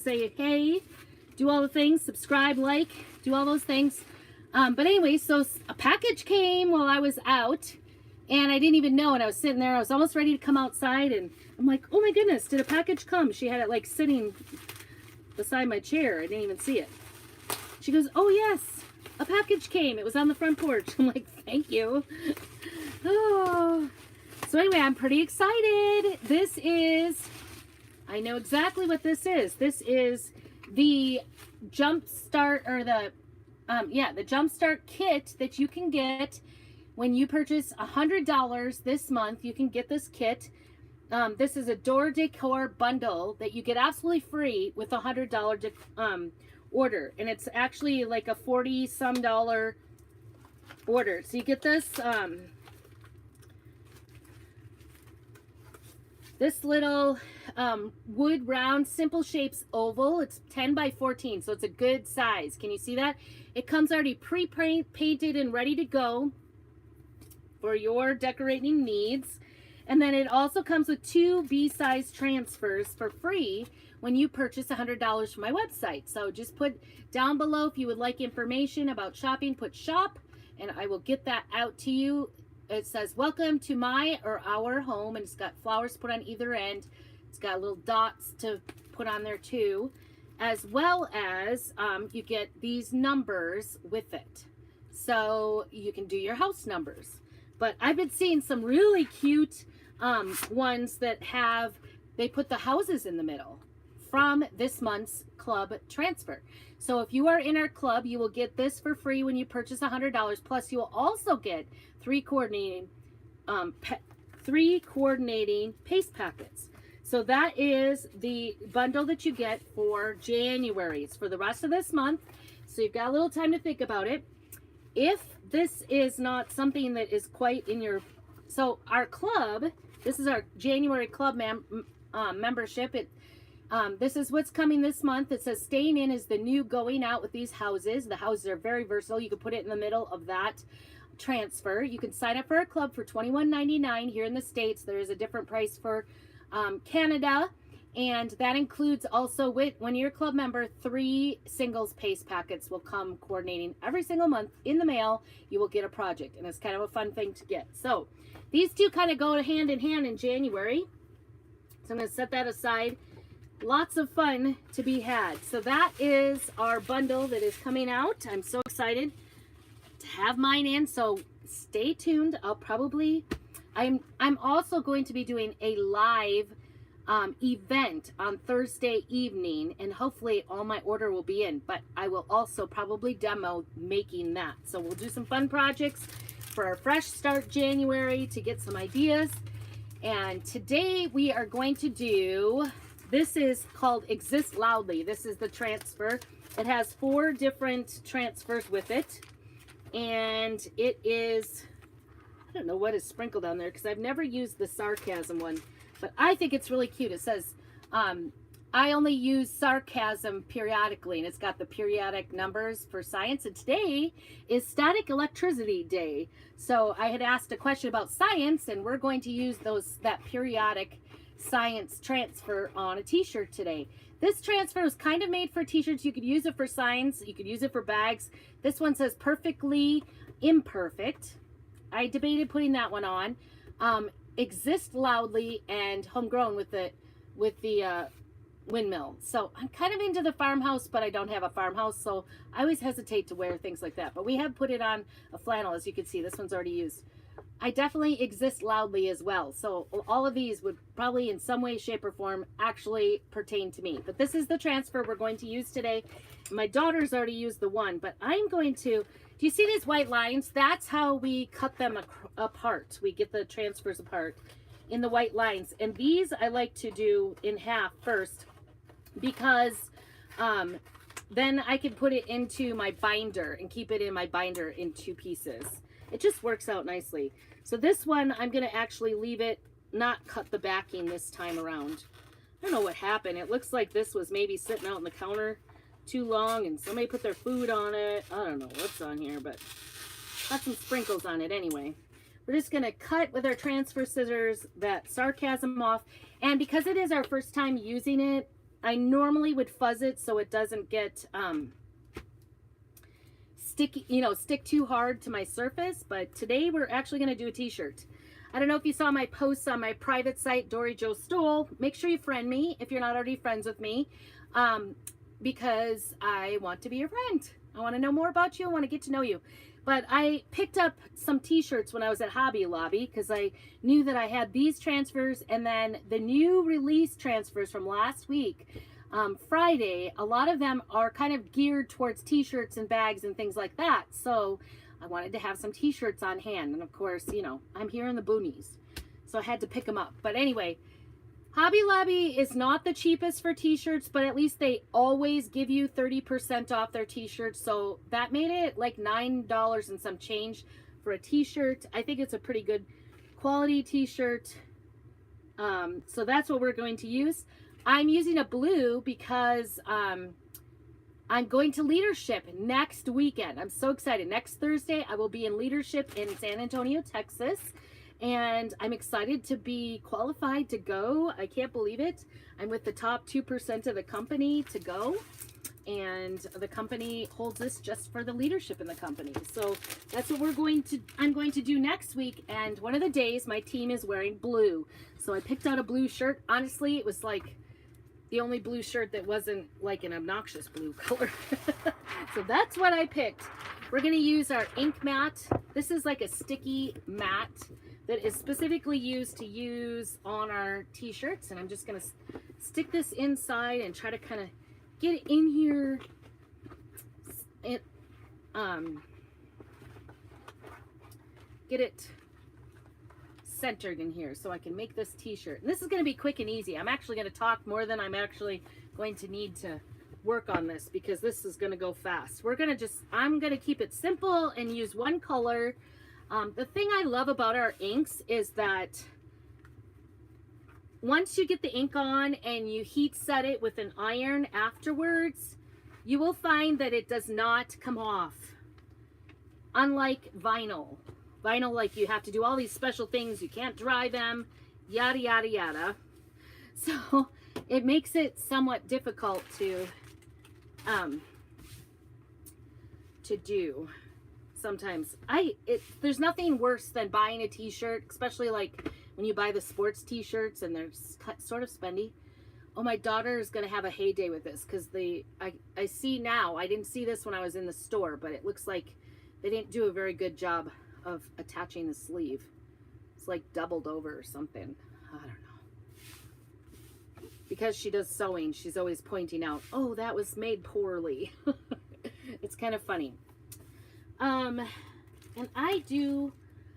say, hey, do all the things, subscribe, like, do all those things. But anyway, so a package came while I was out, and I didn't even know, and I was sitting there. I was almost ready to come outside, and I'm like, oh my goodness, did a package come? She had it like sitting beside my chair. I didn't even see it. She goes, oh yes, a package came. It was on the front porch. I'm like, thank you. Oh. So anyway, I'm pretty excited. This is, I know exactly what this is. This is the Jumpstart, or the Jumpstart kit that you can get when you purchase $100 this month. You can get this kit. This is a door decor bundle that you get absolutely free with a $100 order, and it's actually like a $40-some order. So you get this this little wood round simple shapes oval. It's 10 by 14, so it's a good size. Can you see that? It comes already pre-painted and ready to go for your decorating needs. And then it also comes with 2 B-size transfers for free when you purchase $100 from my website. So just put down below if you would like information about shopping, put shop, and I will get that out to you. It says, welcome to my or our home, and it's got flowers put on either end. It's got little dots to put on there too, as well as you get these numbers with it. So you can do your house numbers. But I've been seeing some really cute ones that have, they put the houses in the middle from this month's club transfer. So if you are in our club, you will get this for free when you purchase $100. Plus, you will also get 3 coordinating paste packets. So that is the bundle that you get for January. It's for the rest of this month. So you've got a little time to think about it. If this is not something that is quite in your, so our club, this is our January club membership. This is what's coming this month. It says staying in is the new going out with these houses. The houses are very versatile. You can put it in the middle of that transfer. You can sign up for a club for $21.99 here in the States. There is a different price for Canada. And that includes also, when you're a club member, 3 singles paste packets will come coordinating every single month in the mail. You will get a project, and it's kind of a fun thing to get. So these two kind of go hand in hand in January. So I'm going to set that aside. Lots of fun to be had. So that is our bundle that is coming out. I'm so excited to have mine in. So stay tuned. I'm also going to be doing a live event on Thursday evening, and hopefully all my order will be in, but I will also probably demo making that. So we'll do some fun projects for our fresh start January to get some ideas. And today we are going to do, this is called Exist Loudly. This is the transfer. It has 4 different transfers with it, and it is, I don't know what is sprinkled on there because I've never used the sarcasm one. But I think it's really cute. It says, I only use sarcasm periodically, and it's got the periodic numbers for science. And today is Static Electricity Day. So I had asked a question about science, and we're going to use that periodic science transfer on a t-shirt today. This transfer was kind of made for t-shirts. You could use it for science. You could use it for bags. This one says Perfectly Imperfect. I debated putting that one on. Exist Loudly and Homegrown with the windmill. So I'm kind of into the farmhouse, but I don't have a farmhouse, so I always hesitate to wear things like that. But we have put it on a flannel, as you can see. This one's already used. I definitely exist loudly as well. So all of these would probably in some way, shape, or form actually pertain to me. But this is the transfer we're going to use today. My daughter's already used the one, but I'm going to, do you see these white lines? That's how we cut them apart. We get the transfers apart in the white lines. And these I like to do in half first, because then I can put it into my binder and keep it in my binder in 2 pieces. It just works out nicely. So this one, I'm going to actually leave it, not cut the backing this time around. I don't know what happened. It looks like this was maybe sitting out on the counter too long and somebody put their food on it. I don't know what's on here, but got some sprinkles on it anyway. We're just going to cut with our transfer scissors that sarcasm off. And because it is our first time using it, I normally would fuzz it so it doesn't get sticky, stick too hard to my surface. But today we're actually going to do a t-shirt. I don't know if you saw my posts on my private site, Dory Jo Stoll. Make sure you friend me if you're not already friends with me, because I want to be your friend. I want to know more about you. I want to get to know you. But I picked up some t-shirts when I was at Hobby Lobby because I knew that I had these transfers, and then the new release transfers from last week, Friday. A lot of them are kind of geared towards t-shirts and bags and things like that. So I wanted to have some t-shirts on hand. And of course, I'm here in the boonies, so I had to pick them up. But anyway, Hobby Lobby is not the cheapest for t-shirts, but at least they always give you 30% off their t-shirts. So that made it like $9 and some change for a t-shirt. I think it's a pretty good quality t-shirt. So that's what we're going to use. I'm using a blue because I'm going to Leadership next weekend. I'm so excited. Next Thursday, I will be in Leadership in San Antonio, Texas. And I'm excited to be qualified to go. I can't believe it. I'm with the top 2% of the company to go. And the company holds this just for the leadership in the company. So that's what I'm going to do next week. And one of the days my team is wearing blue. So I picked out a blue shirt. Honestly, it was like the only blue shirt that wasn't like an obnoxious blue color. So that's what I picked. We're going to use our ink mat. This is like a sticky mat that is specifically used to use on our t-shirts, and I'm just gonna stick this inside and try to kind of get it in here and get it centered in here so I can make this t-shirt. And this is going to be quick and easy. I'm actually going to talk more than I'm actually going to need to work on this, because this is going to go fast. I'm going to keep it simple and use one color. The thing I love about our inks is that once you get the ink on and you heat set it with an iron afterwards, you will find that it does not come off. Unlike vinyl. Vinyl, like, you have to do all these special things. You can't dry them, yada, yada, yada. So it makes it somewhat difficult to do. Sometimes there's nothing worse than buying a t-shirt, especially like when you buy the sports t-shirts and they're sort of spendy. Oh, my daughter is going to have a heyday with this, because I see now, I didn't see this when I was in the store, but it looks like they didn't do a very good job of attaching the sleeve. It's like doubled over or something. I don't know. Because she does sewing, she's always pointing out, oh, that was made poorly. It's kind of funny. And I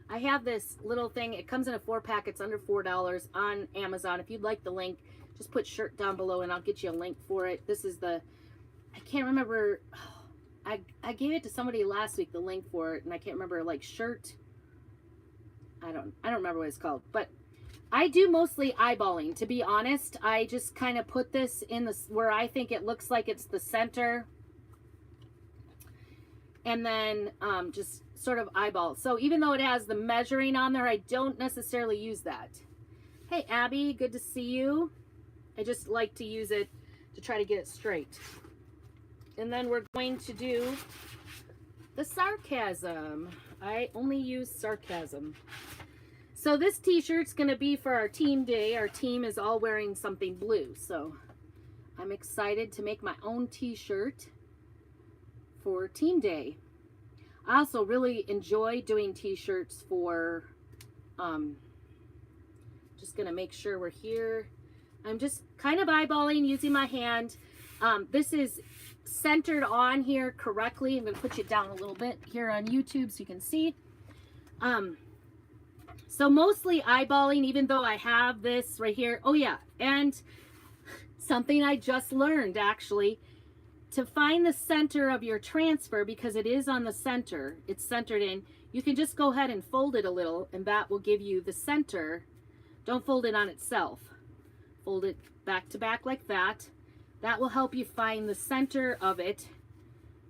have this little thing. It comes in a 4-pack. It's under $4 on Amazon. If you'd like the link, just put shirt down below and I'll get you a link for it. This is I can't remember. Oh, I gave it to somebody last week, the link for it, and I can't remember, like, shirt. I don't remember what it's called, but I do mostly eyeballing, to be honest. I just kind of put this in where I think it looks like it's the center, and then just sort of eyeball. So even though it has the measuring on there, I don't necessarily use that. Hey, Abby, good to see you. I just like to use it to try to get it straight. And then we're going to do the sarcasm. I only use sarcasm. So this t-shirt's going to be for our team day. Our team is all wearing something blue. So I'm excited to make my own t-shirt for team day. I also really enjoy doing t-shirts for, just going to make sure we're here. I'm just kind of eyeballing using my hand. This is centered on here correctly. I'm going to put you down a little bit here on YouTube so you can see. So mostly eyeballing, even though I have this right here. Oh yeah, and something I just learned, actually, to find the center of your transfer, because it is on the center, it's centered in, you can just go ahead and fold it a little, and that will give you the center. Don't fold it on itself. Fold it back to back like that. That will help you find the center of it,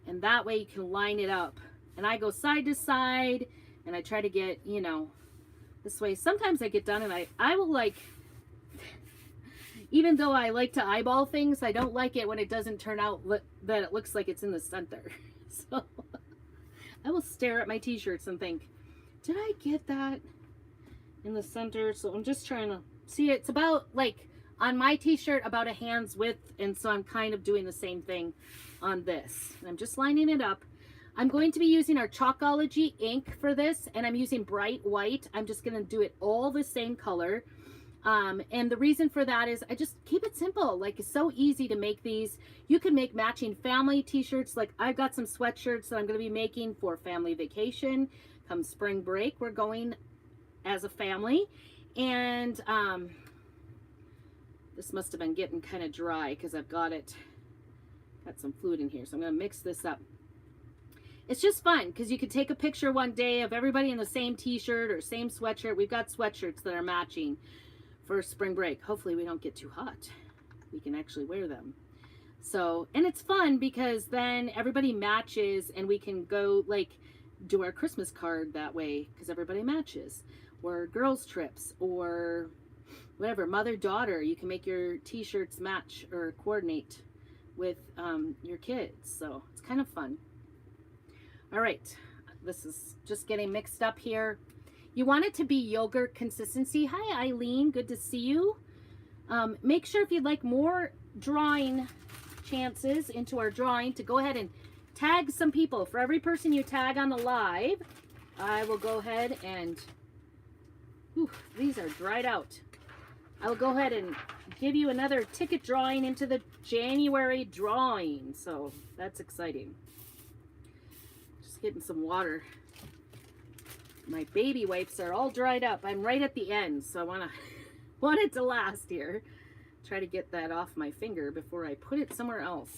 and that way you can line it up. And I go side to side, and I try to get, this way. Sometimes I get done and I will, like, even though I like to eyeball things, I don't like it when it doesn't turn out that it looks like it's in the center. So I will stare at my t-shirts and think, did I get that in the center? So I'm just trying to see. It's about, like, on my t-shirt about a hand's width, and so I'm kind of doing the same thing on this. I'm just lining it up. I'm going to be using our Chalkology ink for this, and I'm using bright white. I'm just going to do it all the same color. And the reason for that is I just keep it simple. Like, it's so easy to make these. You can make matching family t-shirts. Like, I've got some sweatshirts that I'm going to be making for family vacation. Come spring break, we're going as a family. And this must have been getting kind of dry because I've got some fluid in here. So I'm going to mix this up. It's just fun because you could take a picture one day of everybody in the same t-shirt or same sweatshirt. We've got sweatshirts that are matching for spring break. Hopefully we don't get too hot. We can actually wear them. So, and it's fun because then everybody matches and we can go, like, do our Christmas card that way because everybody matches. Or girls trips or whatever, mother-daughter. You can make your t-shirts match or coordinate with your kids. So it's kind of fun. All right, this is just getting mixed up here. You want it to be yogurt consistency. Hi, Eileen, good to see you. Make sure if you'd like more drawing chances into our drawing to go ahead and tag some people. For every person you tag on the live, I will go ahead and, these are dried out. I will go ahead and give you another ticket drawing into the January drawing. So that's exciting. Getting some water. My baby wipes are all dried up. I'm right at the end, so I want it to last here. Try to get that off my finger before I put it somewhere else.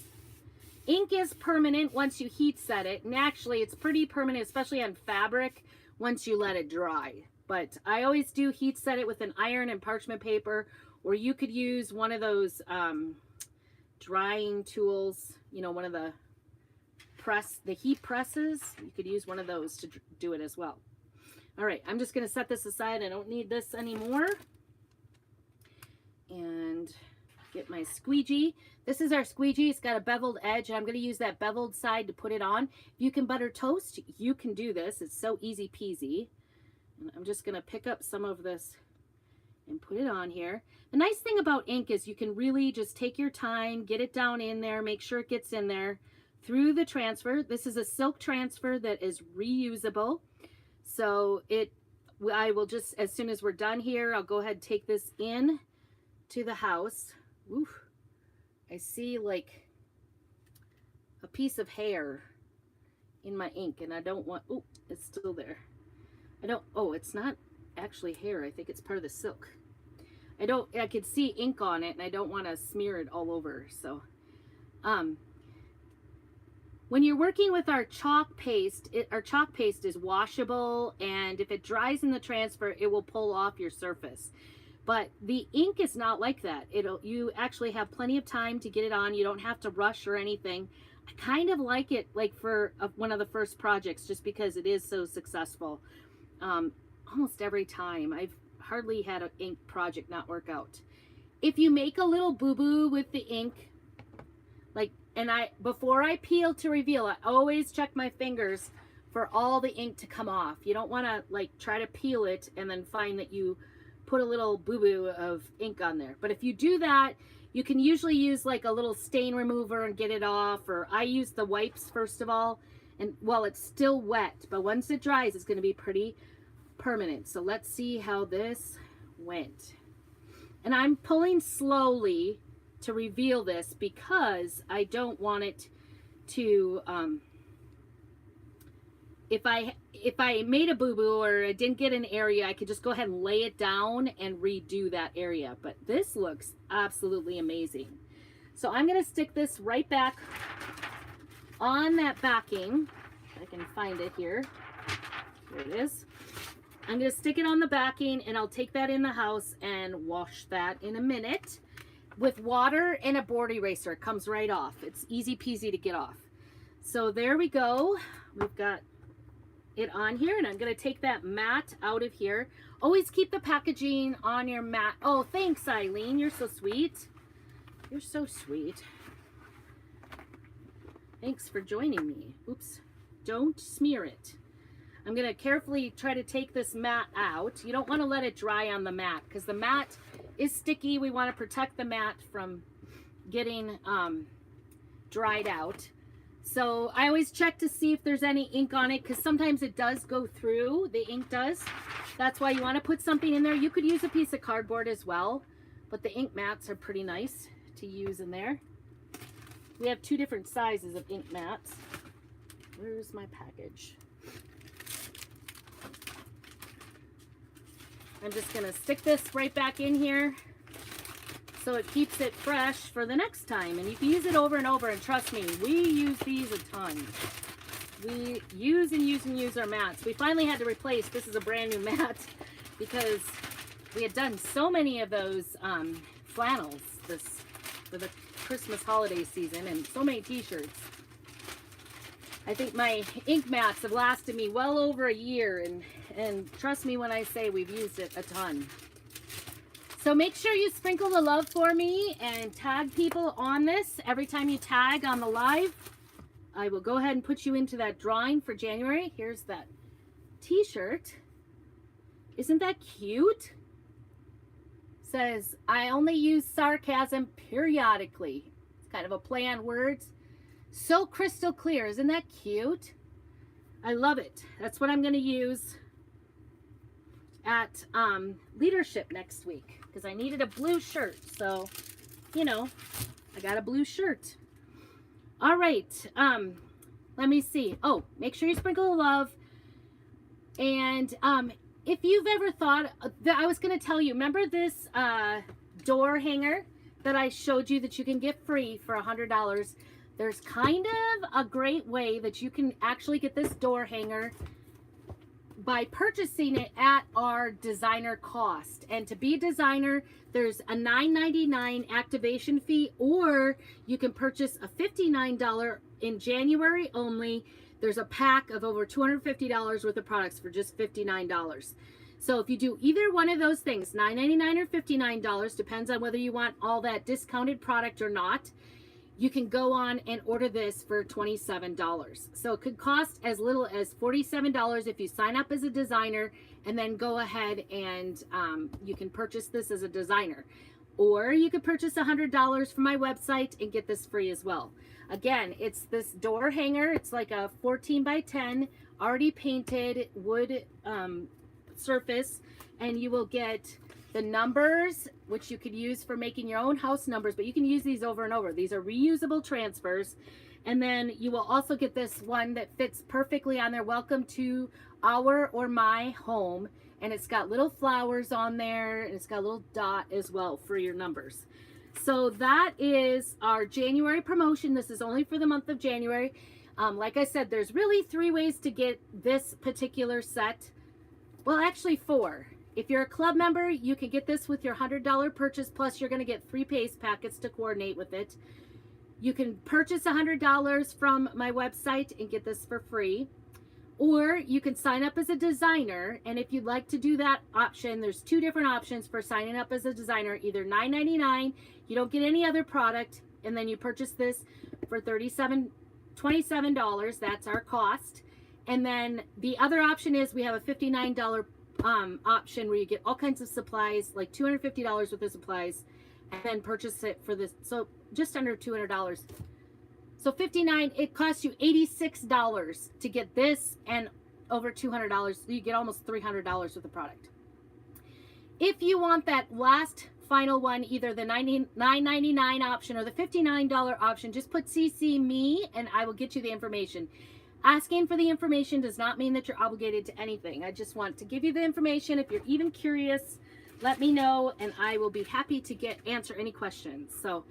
Ink is permanent once you heat set it, and actually it's pretty permanent, especially on fabric, once you let it dry. But I always do heat set it with an iron and parchment paper, or you could use one of those drying tools, you know, one of the heat presses. You could use one of those to do it as well. All right, I'm just going to set this aside. I don't need this anymore. And get my squeegee. This is our squeegee. It's got a beveled edge, and I'm going to use that beveled side to put it on. If you can butter toast, you can do this. It's so easy peasy. And I'm just going to pick up some of this and put it on here. The nice thing about ink is you can really just take your time, get it down in there, make sure it gets in there through the transfer. This is a silk transfer that is reusable. So I will just, as soon as we're done here, I'll go ahead and take this in to the house. Ooh, I see like a piece of hair in my ink, and I don't want, oh, it's still there. It's not actually hair. I think it's part of the silk. I could see ink on it, and I don't want to smear it all over. So, when you're working with our chalk paste, our chalk paste is washable, and if it dries in the transfer, it will pull off your surface. But the ink is not like that. You actually have plenty of time to get it on. You don't have to rush or anything. I kind of like it, like for one of the first projects, just because it is so successful. Almost every time. I've hardly had an ink project not work out. If you make a little boo-boo with the ink, before I peel to reveal, I always check my fingers for all the ink to come off. You don't want to like try to peel it and then find that you put a little boo-boo of ink on there. But if you do that, you can usually use like a little stain remover and get it off, or I use the wipes first of all, and while it's still wet, but once it dries, it's going to be pretty permanent. So let's see how this went. And I'm pulling slowly to reveal this because I don't want it to, if I made a boo-boo or I didn't get an area, I could just go ahead and lay it down and redo that area. But this looks absolutely amazing. So I'm going to stick this right back on that backing. If I can find it here. Here it is. I'm going to stick it on the backing, and I'll take that in the house and wash that in a minute with water and a board eraser. It comes right off. It's easy peasy to get off. So there we go. We've got it on here, and I'm going to take that mat out of here. Always keep the packaging on your mat. Oh, thanks, Eileen. You're so sweet. You're so sweet. Thanks for joining me. Oops. Don't smear it. I'm going to carefully try to take this mat out. You don't want to let it dry on the mat because the mat is sticky. We want to protect the mat from getting dried out. So I always check to see if there's any ink on it because sometimes it does go through. The ink does. That's why you want to put something in there. You could use a piece of cardboard as well, but the ink mats are pretty nice to use in there. We have two different sizes of ink mats. Where's my package? I'm just going to stick this right back in here so it keeps it fresh for the next time. And you can use it over and over, and trust me, we use these a ton. We use and use and use our mats. We finally had to replace, this is a brand new mat, because we had done so many of those flannels for the Christmas holiday season, and so many t-shirts. I think my ink mats have lasted me well over a year, and trust me when I say we've used it a ton. So make sure you sprinkle the love for me and tag people on this. Every time you tag on the live, I will go ahead and put you into that drawing for January. Here's that t-shirt. Isn't that cute? Says, I only use sarcasm periodically. It's kind of a play on words. So crystal clear. Isn't that cute? I love it. That's what I'm going to use at leadership next week because I needed a blue shirt. So, you know, I got a blue shirt. All right. Let me see. Oh, make sure you sprinkle the love. And if you've ever thought that I was going to tell you, remember this door hanger that I showed you that you can get free for $100? There's kind of a great way that you can actually get this door hanger by purchasing it at our designer cost. And to be a designer, there's a $9.99 activation fee, or you can purchase a $59 in January only. There's a pack of over $250 worth of products for just $59. So if you do either one of those things, $9.99 or $59, depends on whether you want all that discounted product or not, you can go on and order this for $27. So it could cost as little as $47 if you sign up as a designer, and then go ahead and you can purchase this as a designer. Or you could purchase $100 from my website and get this free as well. Again, it's this door hanger. It's like a 14 by 10 already painted wood surface, and you will get the numbers, which you could use for making your own house numbers, but you can use these over and over. These are reusable transfers. And then you will also get this one that fits perfectly on there. Welcome to our or my home. And it's got little flowers on there, and it's got a little dot as well for your numbers. So that is our January promotion. This is only for the month of January. Like I said, there's really 3 ways to get this particular set. Well, actually 4. If you're a club member, you can get this with your $100 purchase, plus you're going to get 3 paste packets to coordinate with it. You can purchase $100 from my website and get this for free. Or you can sign up as a designer, and if you'd like to do that option, there's 2 different options for signing up as a designer. Either $9.99, you don't get any other product, and then you purchase this for $27, that's our cost. And then the other option is we have a $59 option where you get all kinds of supplies, like $250 worth of supplies, and then purchase it for this, so just under $200. So $59, it costs you $86 to get this, and over $200, you get almost $300 worth of product. If you want that last final one, either the $9.99 option or the $59 option, just put CC me and I will get you the information. Asking for the information does not mean that you're obligated to anything. I just want to give you the information. If you're even curious, let me know, and I will be happy to answer any questions. So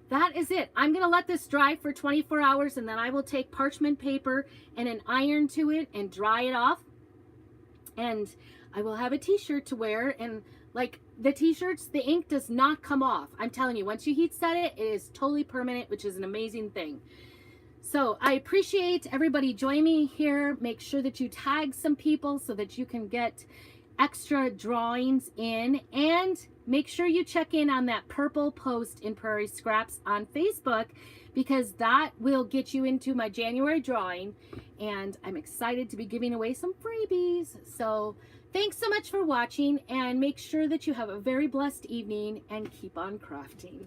that is it. I'm going to let this dry for 24 hours, and then I will take parchment paper and an iron to it and dry it off. And I will have a t-shirt to wear. And like the t-shirts, the ink does not come off. I'm telling you, once you heat set it, it is totally permanent, which is an amazing thing. So I appreciate everybody joining me here. Make sure that you tag some people so that you can get extra drawings in, and make sure you check in on that purple post in Prairie Scraps on Facebook, because that will get you into my January drawing, and I'm excited to be giving away some freebies. So thanks so much for watching, and make sure that you have a very blessed evening and keep on crafting.